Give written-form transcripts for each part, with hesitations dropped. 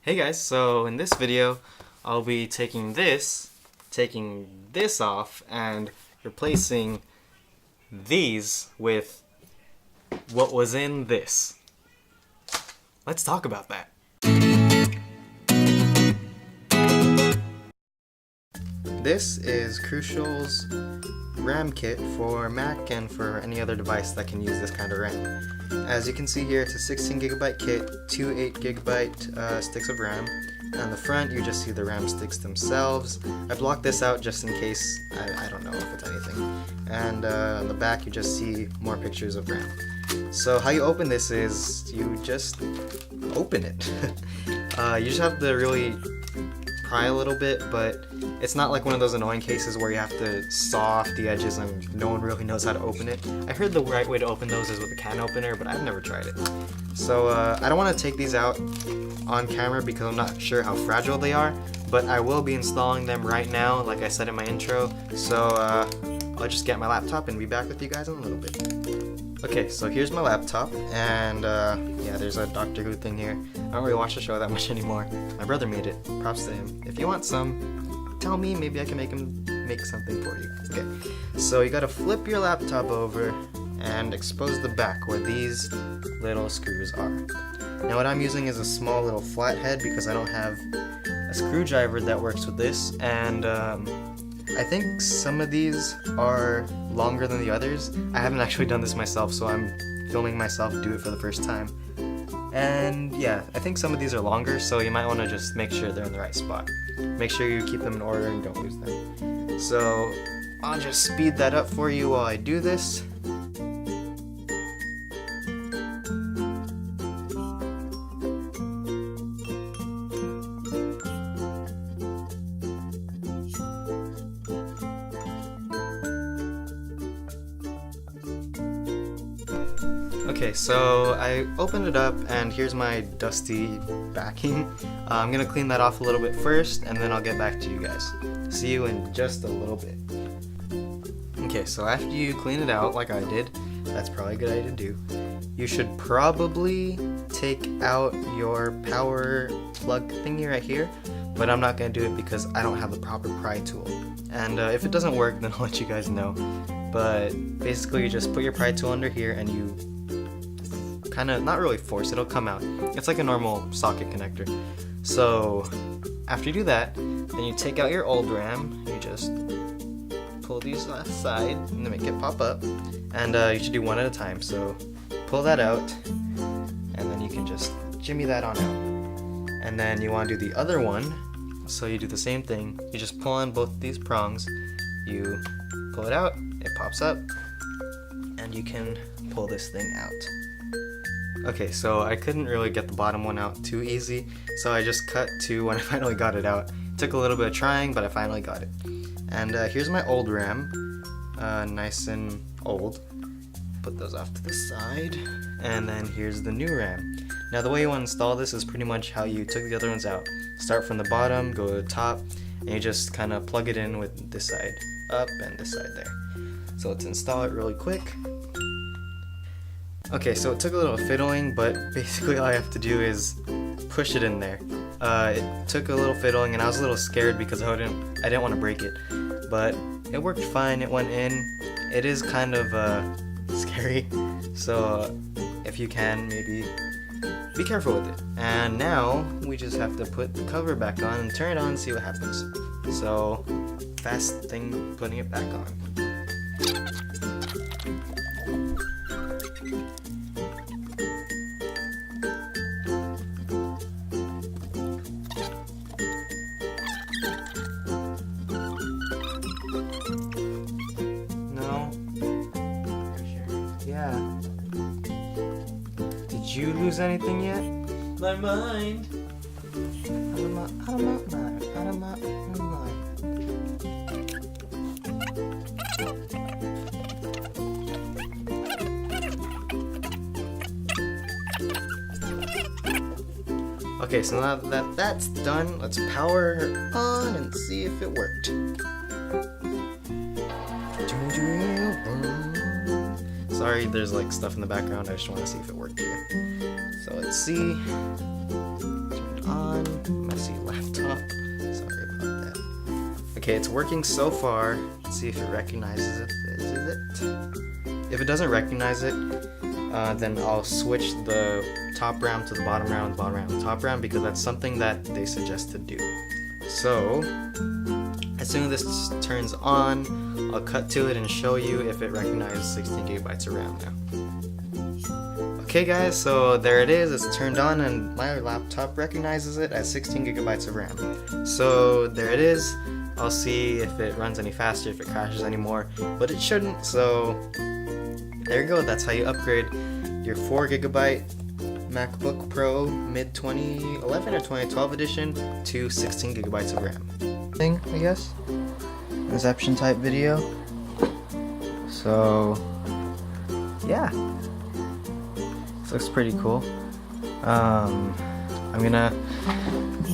Hey guys, so in this video I'll be taking this off and replacing these with what was in this. Let's talk about that. This is Crucial's RAM kit for Mac and for any other device that can use this kind of RAM. As you can see here, it's a 16GB kit, two 8GB sticks of RAM. On the front, you just see the RAM sticks themselves. I blocked this out just in case, I don't know if it's anything. And on the back, you just see more pictures of RAM. So how you open this is, you just open it. You just have to really pry a little bit, but it's not like one of those annoying cases where you have to saw off the edges and no one really knows how to open it. I heard the right way to open those is with a can opener, but I've never tried it. So I don't want to take these out on camera because I'm not sure how fragile they are, but I will be installing them right now, like I said in my intro. So I'll just get my laptop and be back with you guys in a little bit. Okay, so here's my laptop, and yeah, there's a Doctor Who thing here. I don't really watch the show that much anymore. My brother made it. Props to him. If you want some, tell me, maybe I can make something for you. Okay, so you gotta flip your laptop over and expose the back where these little screws are. Now what I'm using is a small little flathead because I don't have a screwdriver that works with this, and I think some of these are longer than the others. I haven't actually done this myself, so I'm filming myself do it for the first time. And yeah, I think some of these are longer, so you might want to just make sure they're in the right spot. Make sure you keep them in order and don't lose them. So I'll just speed that up for you while I do this. Okay, so I opened it up and here's my dusty backing. I'm gonna clean that off a little bit first and then I'll get back to you guys. See you in just a little bit. Okay, so after you clean it out like I did, that's probably a good idea to do. You should probably take out your power plug thingy right here, but I'm not gonna do it because I don't have the proper pry tool. And if it doesn't work, then I'll let you guys know. But basically you just put your pry tool under here and you kind of, not really force, it'll come out. It's like a normal socket connector. So after you do that, then you take out your old RAM, you just pull these aside and make it pop up, and you should do one at a time. So pull that out and then you can just jimmy that on out, and then you want to do the other one. So you do the same thing, you just pull on both these prongs, you pull it out, it pops up, and you can pull this thing out. Okay, so I couldn't really get the bottom one out too easy, so I just cut to when I finally got it out. It took a little bit of trying, but I finally got it. And here's my old RAM, nice and old. Put those off to the side, and then here's the new RAM. Now the way you want to install this is pretty much how you took the other ones out. Start from the bottom, go to the top, and you just kind of plug it in with this side up and this side there. So let's install it really quick. Okay, so it took a little fiddling, but basically all I have to do is push it in there. It took a little fiddling and I was a little scared because I didn't want to break it, but it worked fine, it went in. It is kind of scary, so if you can, maybe be careful with it. And now we just have to put the cover back on and turn it on and see what happens. So fast thing putting it back on. Yeah. Did you lose anything yet? My mind. Out of my mind. Okay, so now that that's done, let's power her on and see if it worked. Sorry, there's like stuff in the background. I just want to see if it worked here. So let's see. Turn it on. Okay, it's working so far. Let's see if it recognizes it. Is it? If it doesn't recognize it, then I'll switch the top RAM to the bottom RAM, the bottom RAM to the top RAM, because that's something that they suggest to do. So, as soon as this turns on, I'll cut to it and show you if it recognizes 16 gigabytes of RAM now. Okay guys, so there it is, it's turned on and my laptop recognizes it as 16 gigabytes of RAM. So there it is. I'll see if it runs any faster, if it crashes anymore, but it shouldn't, so there you go. That's how you upgrade your 4 gigabyte MacBook Pro mid 2011 or 2012 edition to 16 gigabytes of RAM. Thing, I guess? Inception type video. So, yeah. This looks pretty cool. I'm gonna...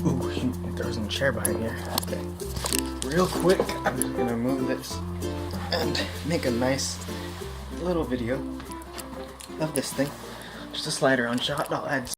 Ooh, shoot, there was a chair behind here. Okay. Real quick, I'm just gonna move this and make a nice little video of this thing. Just a slide around shot. I'll add